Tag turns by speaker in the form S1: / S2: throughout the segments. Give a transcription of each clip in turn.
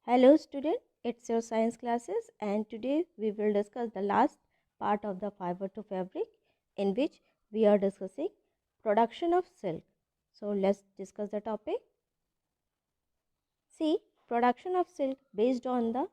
S1: Hello student, it's your science classes and today we will discuss the last part of the fiber to fabric in which we are discussing production of silk. So let's discuss the topic. See, production of silk based on the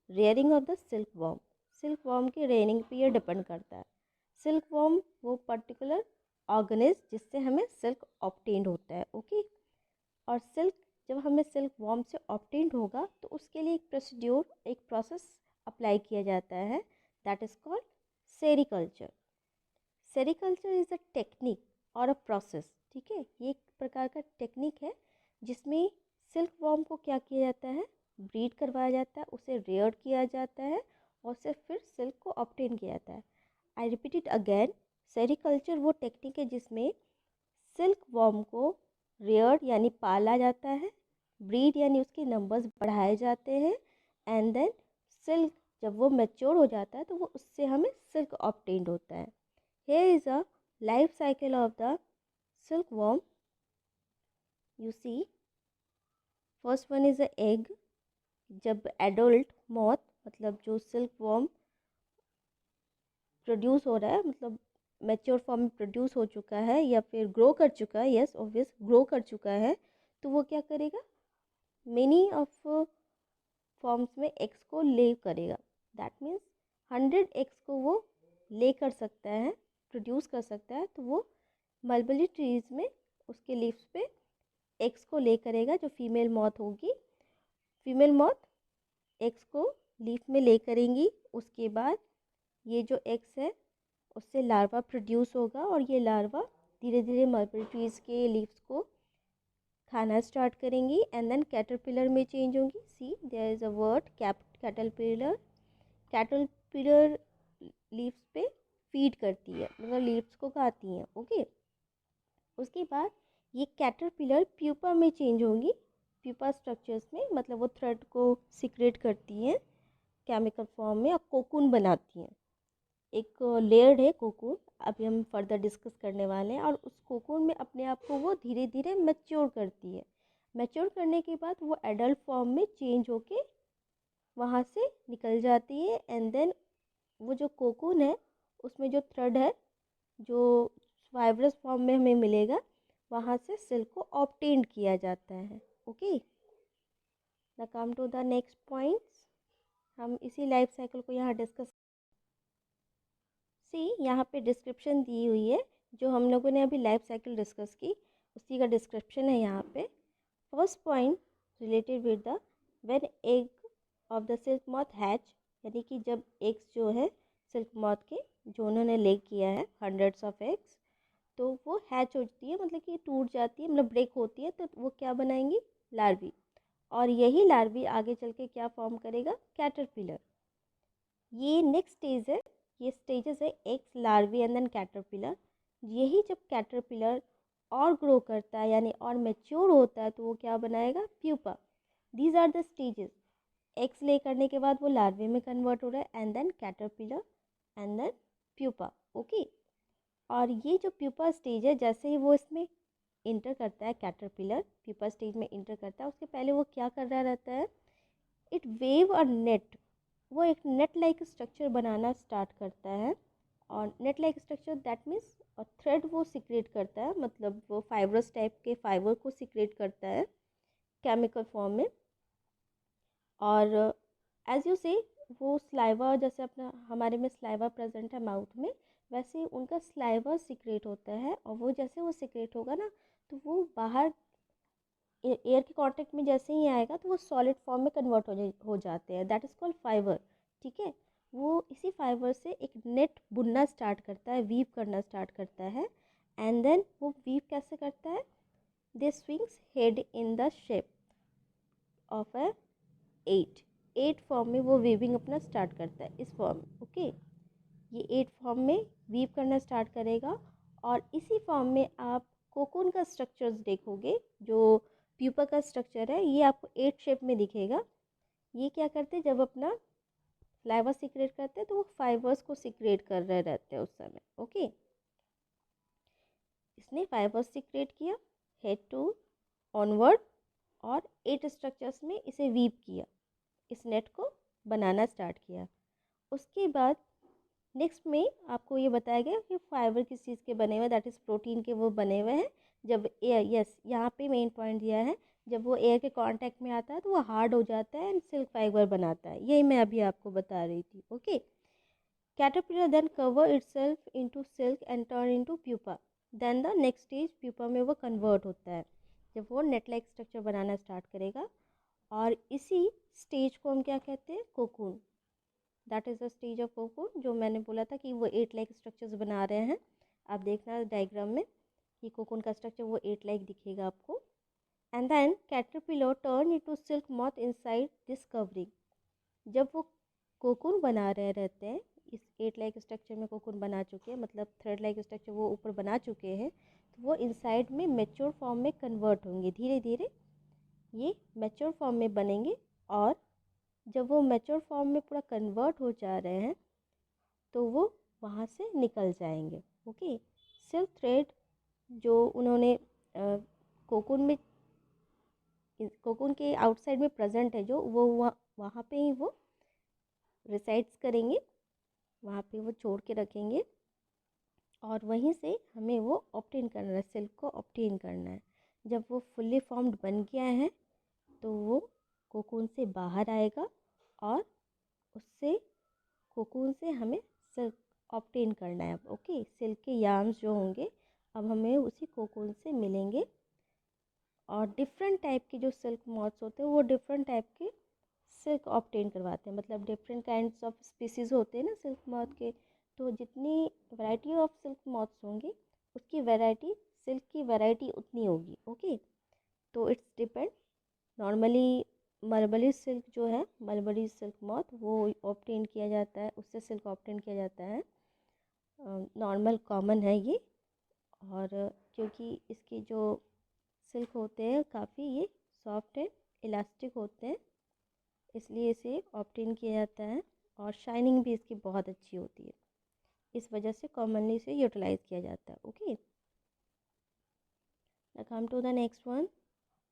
S1: rearing of the silkworm. Silkworm की rearing पे ये depend करता है. Silkworm वो particular organism जिससे हमें silk obtained होता है, okay? और सिल्क जब हमें सिल्क वॉर्म से ऑब्टेन्ड होगा तो उसके लिए एक प्रोसीड्यूर एक प्रोसेस अप्लाई किया जाता है that is called sericulture. Sericulture is a technique और अ प्रोसेस. ठीक है, ये एक प्रकार का टेक्निक है जिसमें सिल्क वॉर्म को क्या किया जाता है, ब्रीड करवाया जाता है, उसे रेयर किया जाता है और उससे फिर सिल्क को ऑब्टेन किया जाता है. I repeat it again, sericulture वो टेक्निक है जिसमें सिल्क वॉर्म को रेयर्ड यानी पाला जाता है, ब्रीड यानी उसके नंबर्स बढ़ाए जाते हैं एंड देन सिल्क जब वो मैच्योर हो जाता है तो वो उससे हमें सिल्क ऑब्टेन्ड होता है. Here is a life cycle of the silk worm. You see, first one is a egg. जब एडल्ट मॉथ मतलब जो सिल्क वॉर्म प्रोड्यूस हो रहा है, मतलब मैच्योर फॉर्म में प्रोड्यूस हो चुका है या फिर ग्रो कर चुका है, यस ऑब्वियस ग्रो कर चुका है, तो वो क्या करेगा, मेनी ऑफ फॉर्म्स में एग्स को ले करेगा. दैट मीन्स 100 एग्स को वो ले कर सकता है, प्रोड्यूस कर सकता है. तो वो मलबरी ट्रीज में उसके लीव्स पे एग्स को ले करेगा. जो फीमेल मॉथ होगी, फीमेल मॉथ एग्स को लीफ में ले करेंगी. उसके बाद ये जो एग्स है उससे लार्वा प्रोड्यूस होगा और ये लार्वा धीरे धीरे मलबरी ट्रीज के लीव्स को खाना स्टार्ट करेंगी एंड देन कैटरपिलर में चेंज होंगी. See there is a word caterpillar. Caterpillar leaves पे फीड करती है, मतलब लीव्स को खाती हैं. ओके, उसके बाद ये कैटरपिलर प्यूपा में चेंज होंगी. प्यूपा स्ट्रक्चर्स में मतलब वो थ्रेड को सिक्रेट करती हैं केमिकल फॉर्म में और कोकून बनाती हैं. एक लेयर्ड है कोकून, अभी हम फर्दर डिस्कस करने वाले हैं. और उस कोकून में अपने आप को वो धीरे धीरे मैच्योर करती है. मैच्योर करने के बाद वो एडल्ट फॉर्म में चेंज होके वहाँ से निकल जाती है एंड देन वो जो कोकून है उसमें जो थ्रेड है जो फाइब्रस फॉर्म में हमें मिलेगा, वहाँ से सिल्क को ऑब्टेन्ड किया जाता है. ओके, ना come to the next points. हम इसी लाइफ साइकिल को यहाँ डिस्कस. सी, यहाँ पे डिस्क्रिप्शन दी हुई है. जो हम लोगों ने अभी लाइफ साइकिल डिस्कस की उसी का डिस्क्रिप्शन है यहाँ पे. First point related with the when egg of the silk moth hatch, यानी कि जब एग्स जो है सिल्क मॉथ के जो उन्होंने ले किया है हंड्रेड्स ऑफ एग्स, तो वो हैच होती है, मतलब कि टूट जाती है, मतलब ब्रेक होती है, तो वो क्या बनाएंगी, लार्वी. और यही लार्वी आगे चल के क्या फॉर्म करेगा, कैटरपिलर. ये नेक्स्ट स्टेज है, ये स्टेजेस है eggs, larvae and then caterpillar. यही जब कैटरपिलर और ग्रो करता है यानी और मैच्योर होता है तो वो क्या बनाएगा, pupa. These are the stages. Eggs lay करने के बाद वो लार्वे में कन्वर्ट हो रहा है and then caterpillar and then pupa. Okay, और ये जो प्यूपा स्टेज है, जैसे ही वो इसमें इंटर करता है, कैटरपिलर प्यूपा स्टेज में इंटर करता है, उसके पहले वो क्या कर रहा रहता है, इट वेव और नेट, वो एक नेट लाइक स्ट्रक्चर बनाना स्टार्ट करता है. और net like structure that means और थ्रेड वो सिक्रेट करता है, मतलब वो फाइब्रस टाइप के फाइबर को सिक्रेट करता है केमिकल फॉर्म में. और एज यू से वो स्लाइवा, जैसे अपना हमारे में स्लाइवा प्रेजेंट है माउथ में, वैसे उनका स्लाइवा सिक्रेट होता है. और वो जैसे वो सिक्रेट होगा ना तो वो बाहर एयर के कांटेक्ट में जैसे ही आएगा तो वो सॉलिड फॉर्म में कन्वर्ट हो जाते हैं. That is called fibre. ठीक है, वो इसी फाइबर से एक नेट बुनना स्टार्ट करता है, वीव करना स्टार्ट करता है. एंड देन वो वीव कैसे करता है, they swings head in the shape of a eight form में वो वीविंग अपना स्टार्ट करता है इस फॉर्म में. ओके, ये 8 फॉर्म में वीव करना स्टार्ट करेगा. और इसी फॉर्म में आप कोकून का स्ट्रक्चर्स देखोगे, जो प्यूपा का स्ट्रक्चर है ये आपको 8 शेप में दिखेगा. ये क्या करते हैं, जब अपना फ्लाइवर सिक्रेट करते हैं तो वो फाइबर्स को सिक्रेट कर रहे रहते हैं उस समय. ओके, इसने फाइबर्स सिक्रेट किया हेड टू ऑनवर्ड और 8 स्ट्रक्चर्स में इसे वीव किया. इस नेट को बनाना स्टार्ट किया। उसके बाद नेक्स्ट में आपको ये बताया गया कि फाइबर किस चीज़ के बने हुए हैं, दैट इज़ प्रोटीन के वो बने हुए हैं। जब एयर, यस यहाँ पे मेन पॉइंट दिया है, जब वो एयर के कांटेक्ट में आता है तो वो हार्ड हो जाता है एंड सिल्क फाइबर बनाता है। यही मैं अभी आपको बता रही थी। Okay, caterpillar then cover itself into silk and turn into pupa. Then the next stage pupa में वो कन्वर्ट होता है, जब वो नेट लाइक स्ट्रक्चर बनाना स्टार्ट करेगा। और इसी स्टेज को हम क्या कहते हैं, cocoon. That is the stage of cocoon, जो मैंने बोला था कि वो 8 लाइक स्ट्रक्चर्स बना रहे हैं। आप देखना डायग्राम में कि कोकून का स्ट्रक्चर वो 8 लाइक दिखेगा आपको। And then caterpillar turn into silk moth inside this covering. जब वो कोकून बना रहे रहते हैं, इस 8 लाइक स्ट्रक्चर में कोकून बना चुके हैं, मतलब थर्ड लाइक स्ट्रक्चर वो ऊपर बना चुके हैं, तो वो इनसाइड में मैच्योर फॉर्म में कन्वर्ट होंगे। धीरे धीरे ये मैच्योर फॉर्म में बनेंगे, और जब वो मैच्योर फॉर्म में पूरा कन्वर्ट हो जा रहे हैं तो वो वहाँ से निकल जाएंगे। ओके, सिल्क थ्रेड जो उन्होंने कोकून में, कोकून के आउटसाइड में प्रेजेंट है, जो वो वहाँ पे ही वो रिसाइड्स करेंगे, वहाँ पे वो छोड़ के रखेंगे, और वहीं से हमें वो ऑब्टेन करना है, सिल्क को ऑब्टेन करना है। जब वो फुल्ली फॉर्म्ड बन गया है तो वो कोकून से बाहर आएगा, और उससे कोकून से हमें सिल्क ऑब्टेन करना है। ओके, सिल्क के यार्न्स जो होंगे अब हमें उसी कोकून से मिलेंगे। और डिफरेंट टाइप के जो सिल्क मॉथ्स होते हैं वो डिफरेंट टाइप के सिल्क ऑब्टेन करवाते हैं, मतलब डिफरेंट काइंड्स ऑफ स्पीसीज़ होते हैं ना सिल्क मॉथ के। तो जितनी वैरायटी ऑफ सिल्क मॉथ्स होंगी उसकी वैरायटी, सिल्क की वैरायटी उतनी होगी। ओके, तो it's depend. Normally mulberry silk जो है, मलबरी सिल्क मॉथ, वो ऑब्टेन किया जाता है, उससे सिल्क ऑब्टेन किया जाता है। नॉर्मल कॉमन है ये। और क्योंकि इसकी जो सिल्क होते हैं काफ़ी ये सॉफ्ट है, इलास्टिक होते हैं, इसलिए इसे ऑब्टेन किया जाता है। और शाइनिंग भी इसकी बहुत अच्छी होती है, इस वजह से कॉमनली इसे यूटिलाइज किया जाता है। Okay, now come to the next one,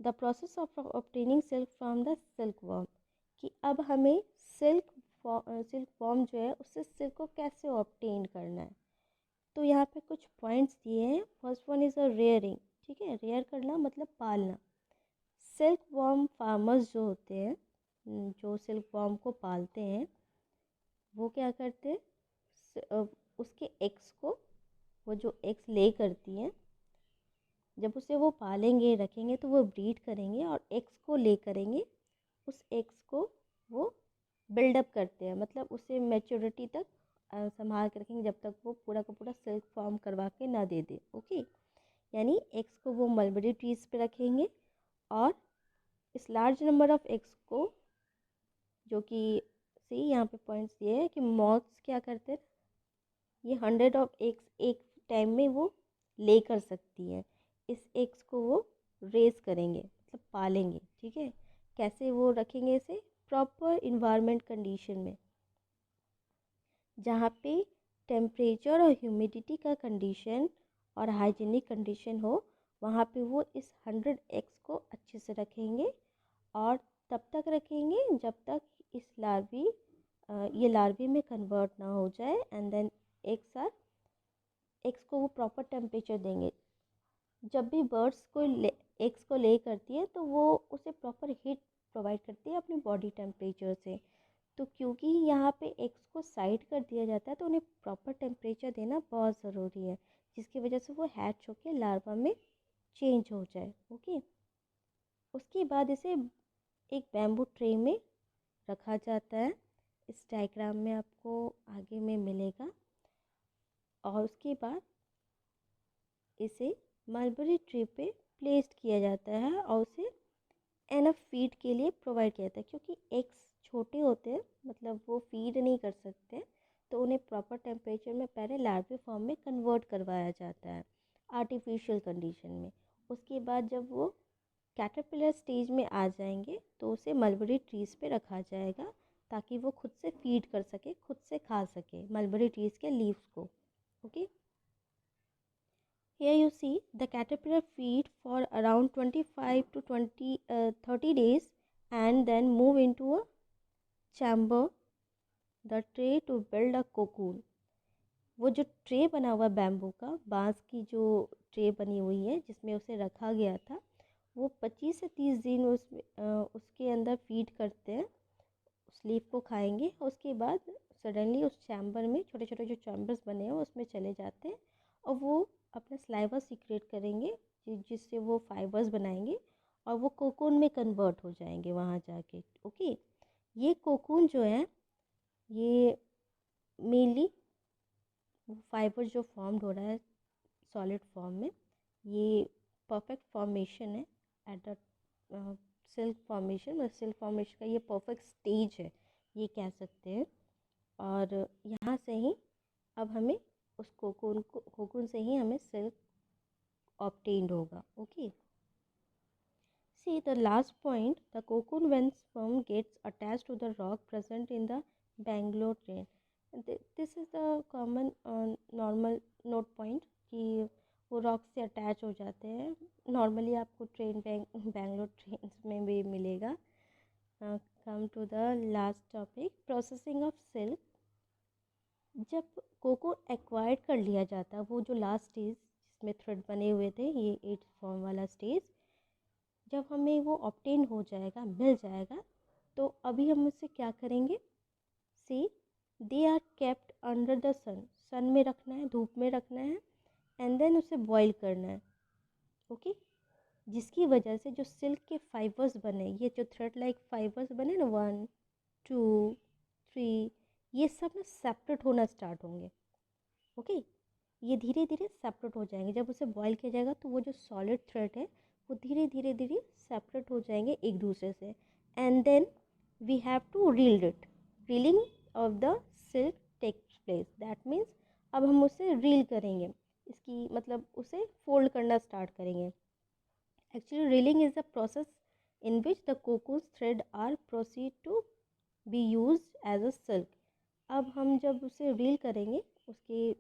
S1: the process of obtaining silk from the silk worm. कि अब हमें सिल्क वर्म जो है उससे सिल्क को कैसे ऑब्टेन करना है। तो यहाँ पे कुछ पॉइंट्स दिए हैं। First one is a rearing. ठीक है, रेयर करना मतलब पालना। सिल्क वर्म फार्मर्स जो होते हैं, जो सिल्क वर्म को पालते हैं, वो क्या करते हैं, उसके एग्स को, वो जो एग्स ले करती हैं, जब उसे वो पालेंगे रखेंगे तो वो ब्रीड करेंगे और एग्स को ले करेंगे, उस एग्स को वो बिल्डअप करते हैं, मतलब उसे मैच्योरिटी तक संभाल के रखेंगे जब तक वो पूरा का पूरा सिल्क फॉर्म करवा के ना दे दे। ओके, यानी एग्स को वो मलबरी ट्रीज पे रखेंगे, और इस लार्ज नंबर ऑफ एग्स को, जो कि सी यहाँ पे पॉइंट्स दिए हैं कि मॉथ्स क्या करते हैं, ये 100 ऑफ एग्स एक टाइम में वो ले कर सकती है। इस एग्स को वो रेस करेंगे, मतलब पालेंगे। ठीक है, कैसे वो रखेंगे इसे, प्रॉपर इन्वायरमेंट कंडीशन में, जहाँ पे टेम्परेचर और ह्यूमिडिटी का कंडीशन और हाइजीनिक कंडीशन हो, वहाँ पे वो इस 100 एग्स को अच्छे से रखेंगे। और तब तक रखेंगे जब तक इस ये लार्वी में कन्वर्ट ना हो जाए, एंड देन एग्स को वो प्रॉपर टेम्परेचर देंगे। जब भी बर्ड्स को एग्स को ले करती है तो वो उसे प्रॉपर हीट प्रोवाइड करती है अपनी बॉडी टेम्परेचर से। तो क्योंकि यहाँ पे एग्स को साइड कर दिया जाता है तो उन्हें प्रॉपर टेम्परेचर देना बहुत ज़रूरी है, जिसकी वजह से वो हैच होकर लार्वा में चेंज हो जाए। ओके, उसके बाद इसे एक बैम्बू ट्रे में रखा जाता है, इस डायग्राम में आपको आगे में मिलेगा। और उसके बाद इसे मलबरी ट्री पे प्लेस्ड किया जाता है और उसे एनफ फीड के लिए प्रोवाइड किया जाता है, क्योंकि एग्स छोटे होते हैं, मतलब वो फीड नहीं कर सकते, तो उन्हें प्रॉपर टेम्परेचर में पहले लार्वे फॉर्म में कन्वर्ट करवाया जाता है आर्टिफिशियल कंडीशन में। उसके बाद जब वो कैटरपिलर स्टेज में आ जाएंगे तो उसे मलबरी ट्रीज़ पे रखा जाएगा, ताकि वो खुद से फीड कर सके, खुद से खा सके मलबरी ट्रीज़ के लीव्स को। Okay, here you see the caterpillar feed for around 25 to 30 days and then move into a chamber the tray to build a cocoon. वो जो ट्रे बना हुआ बैम्बू का, बांस की जो ट्रे बनी हुई है जिसमें उसे रखा गया था, वो 25 से 30 दिन उसके अंदर फीड करते हैं, उस लीफ को खाएंगे। उसके बाद सडनली उस चैम्बर में छोटे छोटे जो चैम्बर्स बने हैं उसमें चले जाते हैं और वो अपना सलाइवा सीक्रेट करेंगे जिससे वो फाइबर्स बनाएंगे और वो कोकून में कन्वर्ट हो जाएंगे वहाँ जाके। ओके, ये कोकून जो है ये मेनली फाइबर जो फॉर्म्ड हो रहा है सॉलिड फॉर्म में, ये परफेक्ट फॉर्मेशन है at the silk formation. Silk formation का ये परफेक्ट स्टेज है, ये कह सकते हैं। और यहाँ से ही अब हमें उस कोकून से ही हमें सिल्क ऑब्टेन्ड होगा। Okay, see the last point, the cocoon when sperm gets attached to the rock present in the Bangalore train. This is the common normal note point कि वो रॉक से अटैच हो जाते हैं। Normally आपको Bangalore train में भी मिलेगा। Come to the last topic, processing of silk. जब कोको एक्वायर्ड कर लिया जाता है, वो जो लास्ट स्टेज जिसमें थ्रेड बने हुए थे, ये 8 फॉर्म वाला स्टेज, जब हमें वो ऑब्टेन हो जाएगा, मिल जाएगा, तो अभी हम उससे क्या करेंगे? See they are kept under the sun में रखना है, धूप में रखना है, एंड देन उसे बॉईल करना है। ओके, जिसकी वजह से जो सिल्क के फाइबर्स बने, ये जो थ्रेड लाइक फाइबर्स बने ना, 1 2 3, ये सब ना सेपरेट होना स्टार्ट होंगे। ओके, ये धीरे धीरे सेपरेट हो जाएंगे। जब उसे बॉईल किया जाएगा तो वो जो सॉलिड थ्रेड है वो धीरे धीरे धीरे सेपरेट हो जाएंगे एक दूसरे से, and then we have to reel it. Reeling of the silk takes place, that means अब हम उसे रील करेंगे, इसकी मतलब उसे फोल्ड करना स्टार्ट करेंगे। Actually reeling is the process in which the cocoons thread are proceed to be use as a silk. अब हम जब उसे रील करेंगे, उसके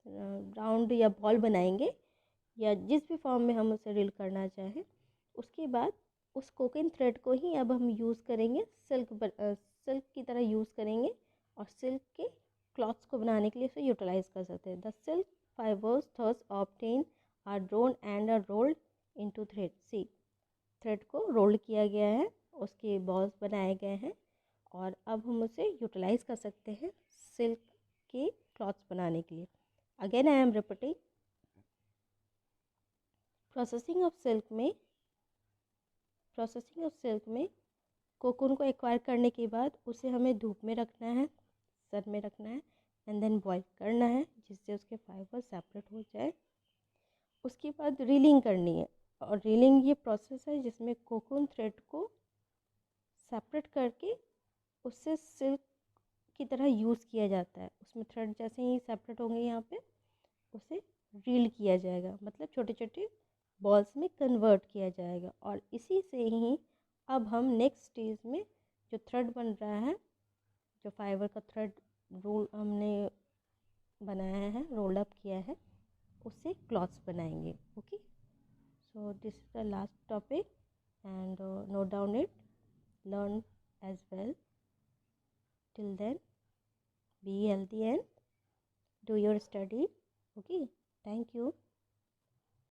S1: राउंड या बॉल बनाएंगे या जिस भी फॉर्म में हम उसे रील करना चाहें, उसके बाद उस कोकेन थ्रेड को ही अब हम यूज़ करेंगे, सिल्क की तरह यूज़ करेंगे और सिल्क के क्लॉथ्स को बनाने के लिए उसे यूटिलाइज कर सकते हैं। The silk fibres thus obtain are drawn and are rolled into thread. See, thread को रोल्ड किया गया है, उसके बॉल्स बनाए गए हैं और अब हम उसे यूटिलाइज कर सकते हैं सिल्क के क्लॉथ्स बनाने के लिए। Again I am repeating, processing of silk में कोकून को एक्वायर करने के बाद उसे हमें धूप में रखना है, सन में रखना है, एंड देन बॉईल करना है जिससे उसके फाइबर सेपरेट हो जाए। उसके बाद रीलिंग करनी है, और रीलिंग ये प्रोसेस है जिसमें कोकून थ्रेड को सेपरेट करके उससे सिल्क की तरह यूज़ किया जाता है। उसमें थ्रेड जैसे ही सेपरेट होंगे यहाँ पे उसे रील किया जाएगा, मतलब छोटे छोटे बॉल्स में कन्वर्ट किया जाएगा। और इसी से ही अब हम नेक्स्ट स्टेज में जो थ्रेड बन रहा है, जो फाइबर का थ्रेड रोल हमने बनाया है, रोल अप किया है, उससे क्लॉथ्स बनाएंगे। Okay, so this is the last topic and note down it, learn as well. Till then be healthy and do your study. Okay, thank you.